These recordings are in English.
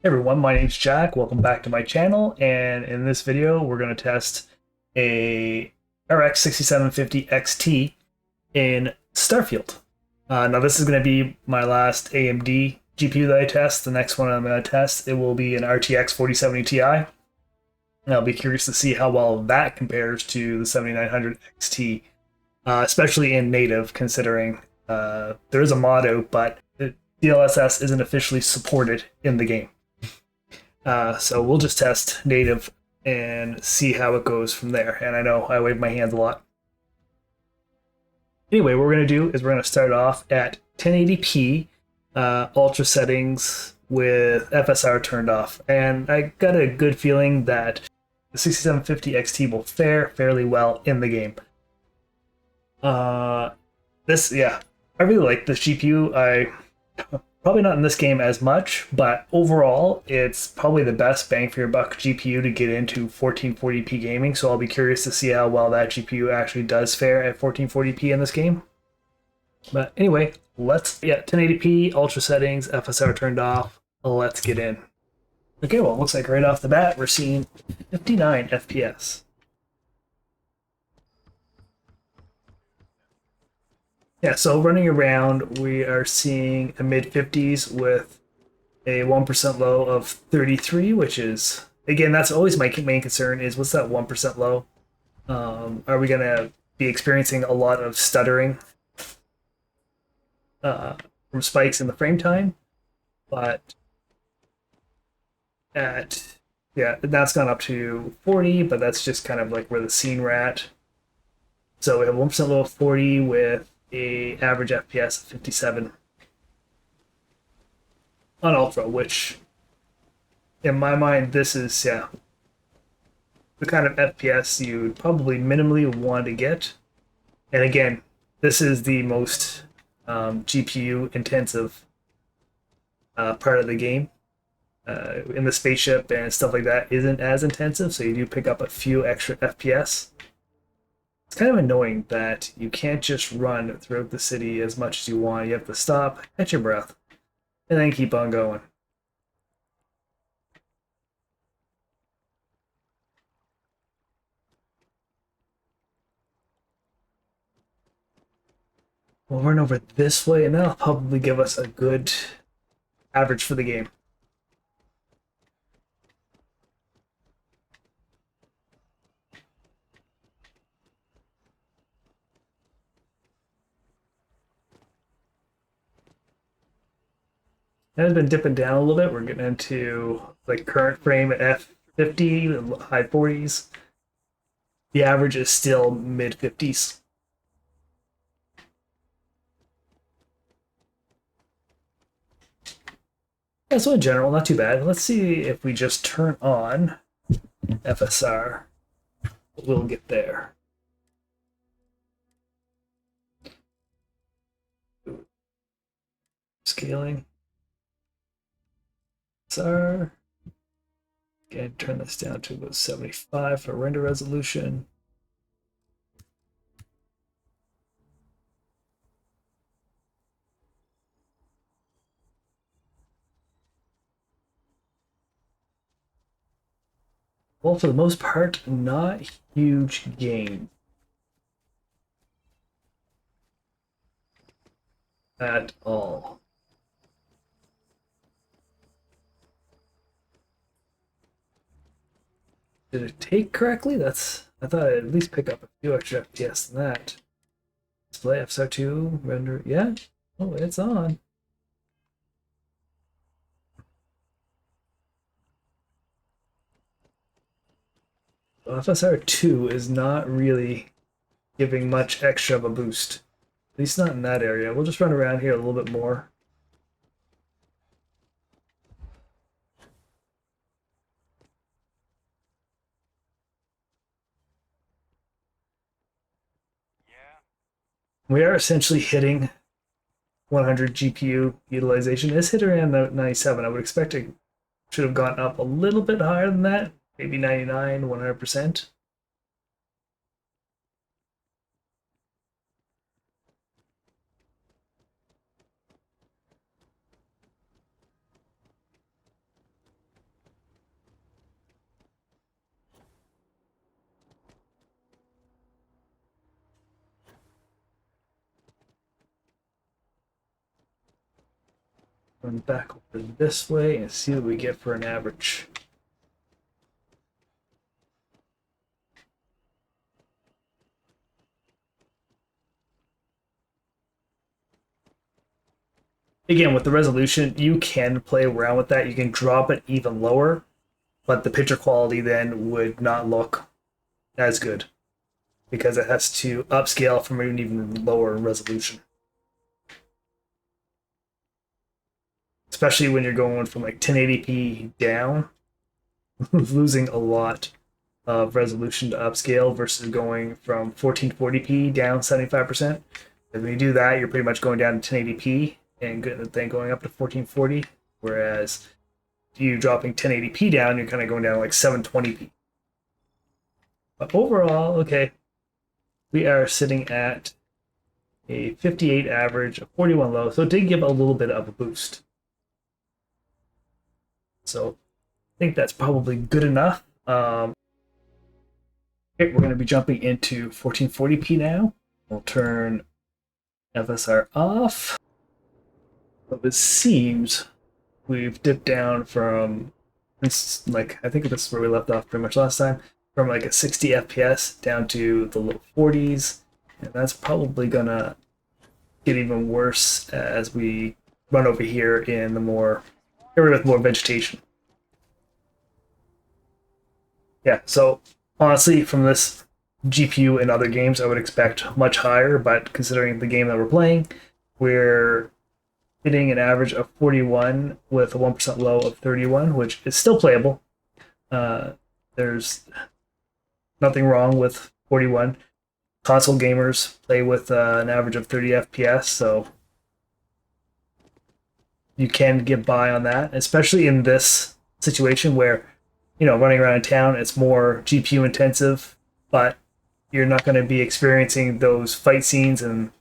Hey everyone, my name's Jack. Welcome back to my channel, and in this video we're going to test a RX 6750 XT in Starfield. Now this is going to be my last AMD GPU that I test. The next one I'm going to test, it will be an RTX 4070 Ti. And I'll be curious to see how well that compares to the 7900 XT, especially in native, considering there is a mod out, but DLSS isn't officially supported in the game. So we'll just test native and see how it goes from there. And I know I wave my hands a lot. Anyway, what we're going to do is we're going to start off at 1080p ultra settings with FSR turned off. And I got a good feeling that the 6750 XT will fare fairly well in the game. I really like this GPU. Probably not in this game as much, but overall, it's probably the best bang for your buck GPU to get into 1440p gaming, so I'll be curious to see how well that GPU actually does fare at 1440p in this game. But anyway, 1080p, ultra settings, FSR turned off, let's get in. Okay, well, it looks like right off the bat, we're seeing 59 FPS. Yeah, so running around, we are seeing a mid-50s with a 1% low of 33, which is, again, that's always my main concern is what's that 1% low? Are we going to be experiencing a lot of stuttering from spikes in the frame time? But that's gone up to 40, but that's just kind of like where the scene we're at. So we have 1% low of 40 with a average FPS of 57 on Ultra, which in my mind, this is, the kind of FPS you'd probably minimally want to get. And again, this is the most GPU intensive part of the game. In the spaceship and stuff like that isn't as intensive, so you do pick up a few extra FPS. It's kind of annoying that you can't just run throughout the city as much as you want. You have to stop, catch your breath, and then keep on going. We'll run over this way, and that'll probably give us a good average for the game. It has been dipping down a little bit. We're getting into like current frame at F50, high 40s. The average is still mid 50s. Yeah, so in general, not too bad. Let's see if we just turn on FSR. We'll get there. Scaling. FSR. Again, turn this down to about 75 for render resolution. Well, for the most part, not huge gain at all. Did it take correctly? I thought I'd at least pick up a few extra FPS than that. Display FSR2, render, yeah. Oh, it's on. Well, FSR2 is not really giving much extra of a boost. At least not in that area. We'll just run around here a little bit more. We are essentially hitting 100 GPU utilization. It's hit around 97. I would expect it should have gone up a little bit higher than that, maybe 99, 100%. Run back over this way and see what we get for an average. Again, with the resolution, you can play around with that. You can drop it even lower, but the picture quality then would not look as good because it has to upscale from an even lower resolution. Especially when you're going from like 1080p down, losing a lot of resolution to upscale versus going from 1440p down 75%. And when you do that, you're pretty much going down to 1080p and then going up to 1440. Whereas you dropping 1080p down, you're kind of going down to like 720p. But overall, okay, we are sitting at a 58 average, a 41 low, so it did give a little bit of a boost. So I think that's probably good enough. Okay, we're going to be jumping into 1440p now. We'll turn FSR off. So it seems we've dipped down from, like, I think this is where we left off pretty much last time, from like a 60 FPS down to the low 40s. And that's probably going to get even worse as we run over here in the more area with more vegetation. Yeah, so honestly, from this GPU and other games, I would expect much higher, but considering the game that we're playing, we're hitting an average of 41 with a 1% low of 31, which is still playable. There's nothing wrong with 41. Console gamers play with an average of 30 FPS, so you can get by on that, especially in this situation where, you know, running around town, it's more GPU intensive, but you're not going to be experiencing those fight scenes and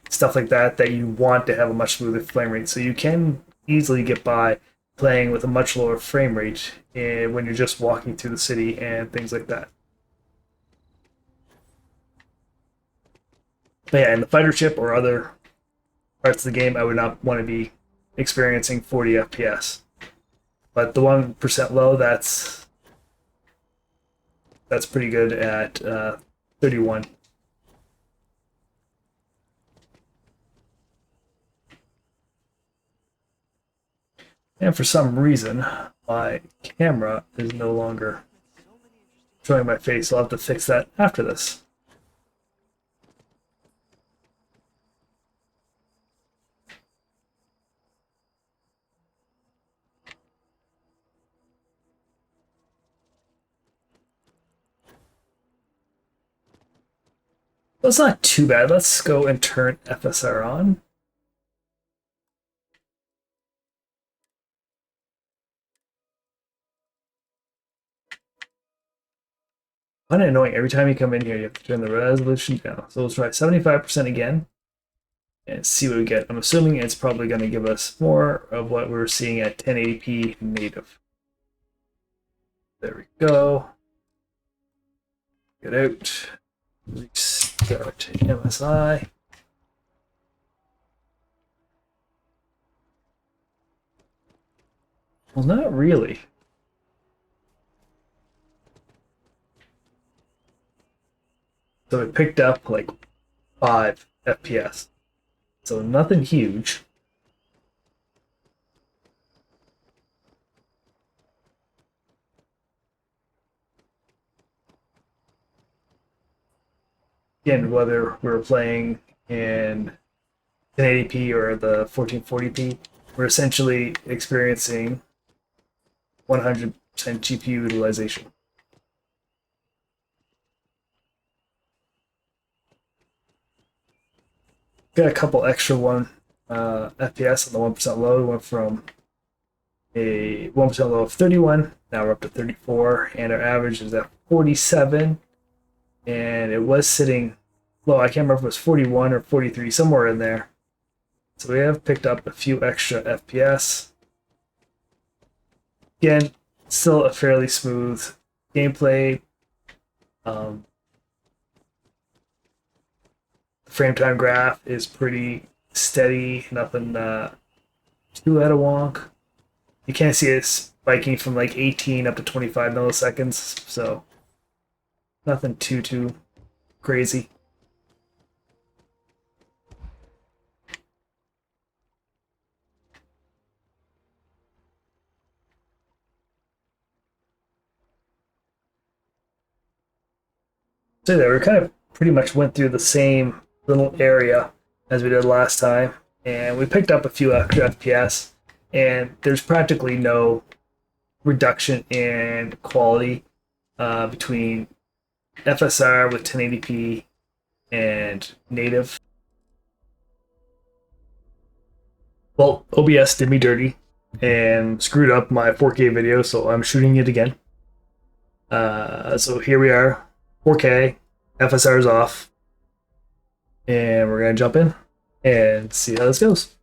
stuff like that that you want to have a much smoother frame rate. So you can easily get by playing with a much lower frame rate when you're just walking through the city and things like that. But yeah, in the fighter ship or other parts of the game, I would not want to be experiencing 40 FPS. But the 1% low, that's pretty good at 31. And for some reason, my camera is no longer showing my face. I'll have to fix that after this. Well, it's not too bad. Let's go and turn FSR on. Kind of annoying. Every time you come in here, you have to turn the resolution down. So let's try 75% again and see what we get. I'm assuming it's probably going to give us more of what we're seeing at 1080p native. There we go. Get out. Restart MSI. Well, not really. So it picked up like 5 FPS. So nothing huge. Again, whether we're playing in 1080p or the 1440p, we're essentially experiencing 100% GPU utilization. Got a couple extra FPS on the 1% low. We went from a 1% low of 31, now we're up to 34, and our average is at 47. And it was sitting low. I can't remember if it was 41 or 43, somewhere in there. So we have picked up a few extra FPS. Again, still a fairly smooth gameplay. The frame time graph is pretty steady, nothing 2 out of wonk. You can't see it spiking from like 18 up to 25 milliseconds, so nothing too crazy. So that we kind of pretty much went through the same little area as we did last time, and we picked up a few extra FPS, and there's practically no reduction in quality between FSR with 1080p and native. Well, OBS did me dirty and screwed up my 4K video, so I'm shooting it again. So here we are, 4K, FSR is off, and we're gonna jump in and see how this goes.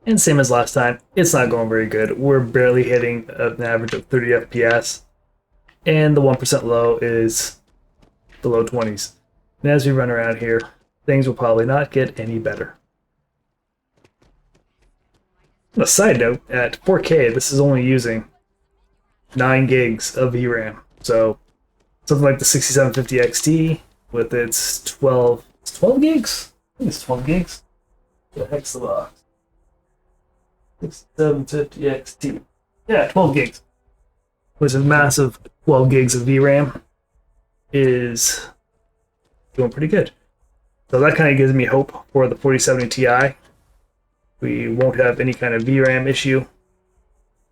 And same as last time, it's not going very good. We're barely hitting an average of 30 FPS, and the 1% low is the low 20s. And as we run around here, things will probably not get any better. On a side note, at 4K, this is only using 9 gigs of VRAM. So something like the 6750 XT with its 12 gigs? I think it's 12 gigs. The heck's the box? 6750 XT. Yeah, 12 gigs. With a massive 12 gigs of VRAM is doing pretty good. So that kind of gives me hope for the 4070 Ti. We won't have any kind of VRAM issue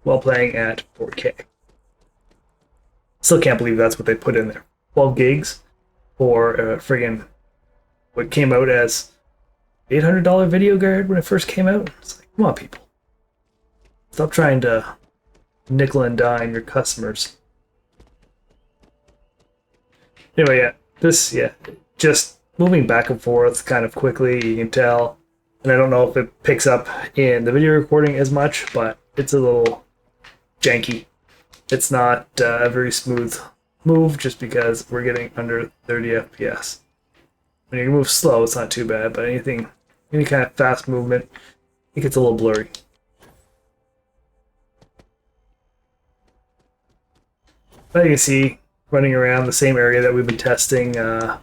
while playing at 4K. Still can't believe that's what they put in there. 12 gigs for friggin' what came out as $800 video card when it first came out. It's like, come on, people. Stop trying to nickel and dime your customers. Anyway, just moving back and forth kind of quickly, you can tell. And I don't know if it picks up in the video recording as much, but it's a little janky. It's not a very smooth move just because we're getting under 30 FPS. When you move slow, it's not too bad, but any kind of fast movement, it gets a little blurry. But you can see, running around the same area that we've been testing the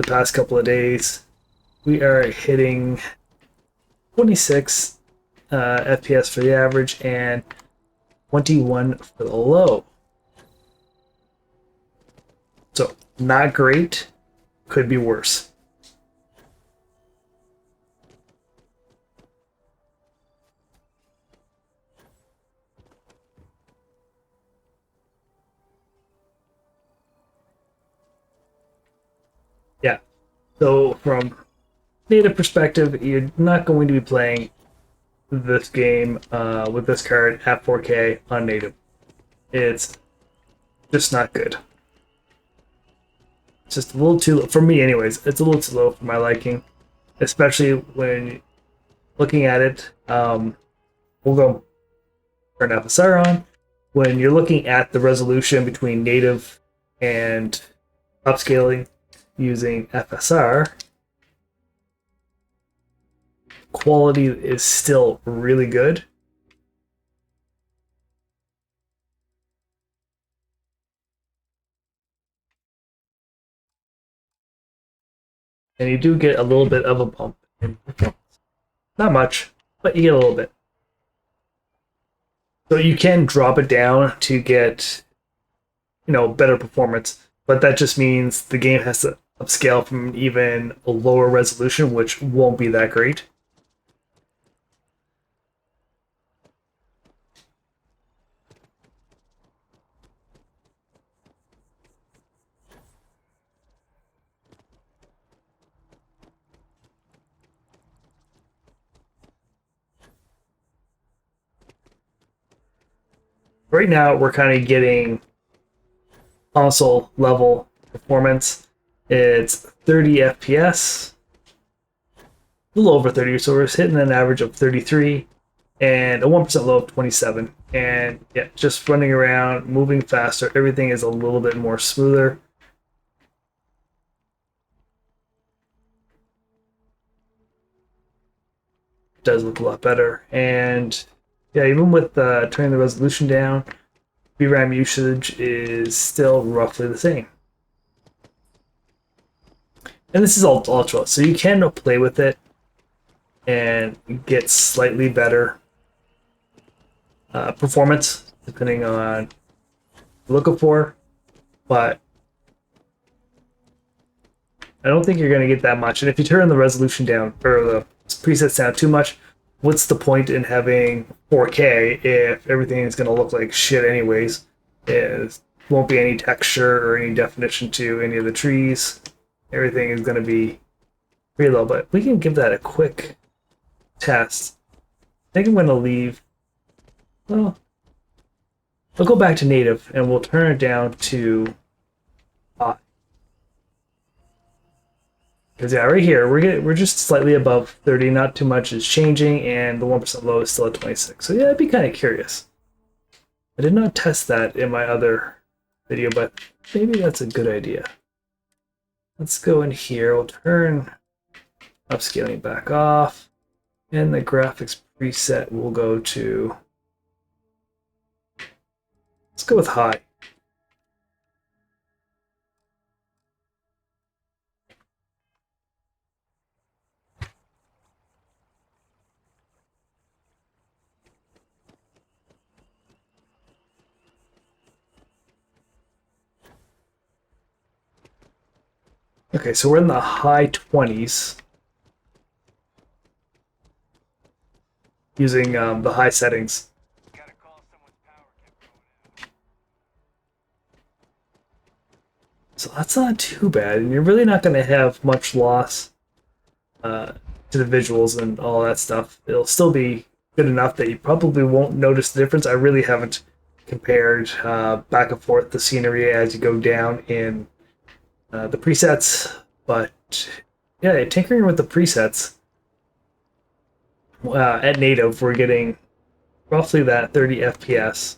past couple of days, we are hitting 26 FPS for the average and 21 for the low. So, not great, could be worse. Yeah, so from native perspective, you're not going to be playing this game with this card at 4K on native. It's just not good. It's just a little too low, for me anyways, it's a little too low for my liking, especially when looking at it. We'll go turn FSR on. When you're looking at the resolution between native and upscaling using FSR, quality is still really good. And you do get a little bit of a bump in performance. Not much, but you get a little bit. So you can drop it down to get, better performance, but that just means the game has to upscale from even a lower resolution, which won't be that great. Right now, we're kind of getting console level performance. It's 30 FPS, a little over 30, so we're hitting an average of 33 and a 1% low of 27. And yeah, just running around, moving faster, everything is a little bit more smoother. does look a lot better. And yeah, even with turning the resolution down, VRAM usage is still roughly the same. And this is all ultra, so you can play with it and get slightly better performance depending on what you're looking for, but I don't think you're going to get that much. And if you turn the resolution down or the presets down too much, what's the point in having 4K if everything is going to look like shit anyways? There won't be any texture or any definition to any of the trees. Everything is going to be pretty low, but we can give that a quick test. I think I'm going to leave. Well, I'll go back to native and we'll turn it down to high. Because yeah, right here we're just slightly above 30. Not too much is changing, and the 1% low is still at 26. So yeah, I'd be kind of curious. I did not test that in my other video, but maybe that's a good idea. Let's go in here. We'll turn upscaling back off, and the graphics preset will go to. Let's go with high. Okay, so we're in the high 20s using the high settings. So that's not too bad, and you're really not going to have much loss to the visuals and all that stuff. It'll still be good enough that you probably won't notice the difference. I really haven't compared back and forth the scenery as you go down in the presets, but yeah, tinkering with the presets at native, we're getting roughly that 30 FPS.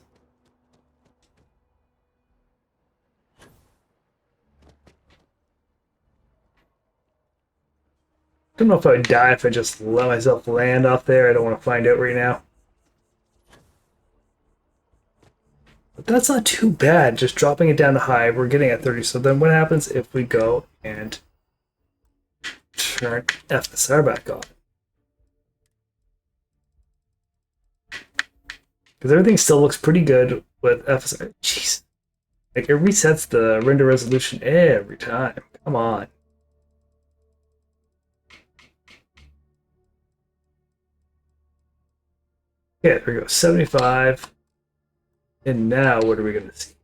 I don't know if I would die if I just let myself land off there. I don't want to find out right now. But that's not too bad, just dropping it down to high. We're getting at 30. So then what happens if we go and turn FSR back on? Because everything still looks pretty good with FSR. Jeez. Like, it resets the render resolution every time. Come on. Yeah, there we go. 75. And now what are we going to see?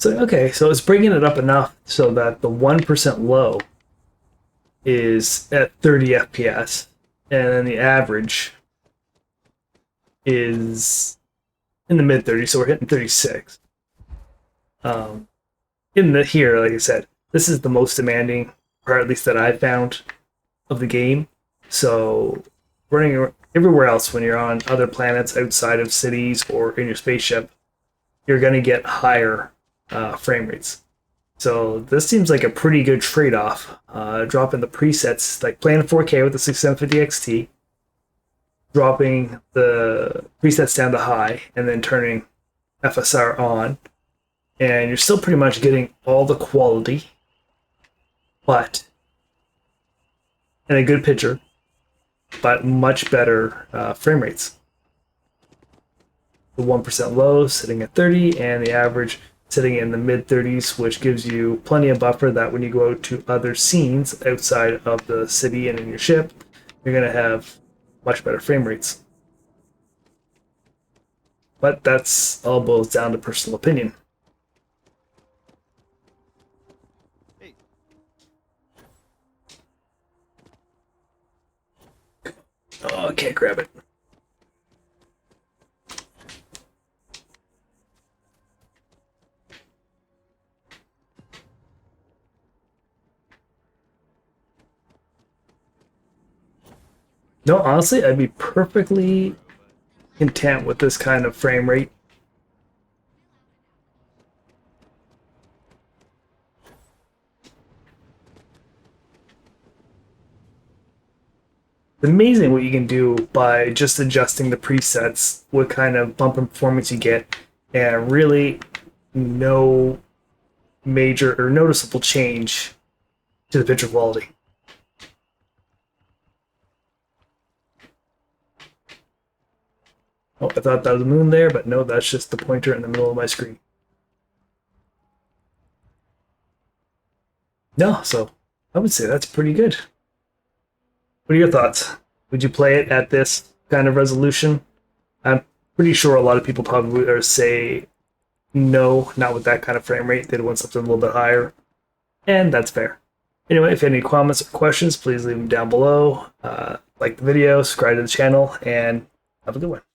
So, okay, so it's bringing it up enough so that the 1% low is at 30 FPS, and then the average is in the mid 30s, so we're hitting 36. In the here, like I said, this is the most demanding, or at least that I've found, of the game. So running everywhere else, when you're on other planets outside of cities or in your spaceship, you're going to get higher frame rates. So this seems like a pretty good trade-off. Dropping the presets, like playing 4K with the 6750 XT, dropping the presets down to high, and then turning FSR on, and you're still pretty much getting all the quality, but and a good picture, but much better frame rates. The 1% low sitting at 30, and the average sitting in the mid 30s, which gives you plenty of buffer that when you go to other scenes outside of the city and in your ship, you're going to have much better frame rates. But that's all boils down to personal opinion. Oh, I can't grab it. No, honestly, I'd be perfectly content with this kind of frame rate. It's amazing what you can do by just adjusting the presets, what kind of bump in performance you get, and really no major or noticeable change to the picture quality. Oh, I thought that was a moon there, but no, that's just the pointer in the middle of my screen. No, so I would say that's pretty good. What are your thoughts? Would you play it at this kind of resolution? I'm pretty sure a lot of people probably would say no, not with that kind of frame rate. They'd want something a little bit higher, and that's fair. Anyway, if you have any comments or questions, please leave them down below. Like the video, subscribe to the channel, and have a good one.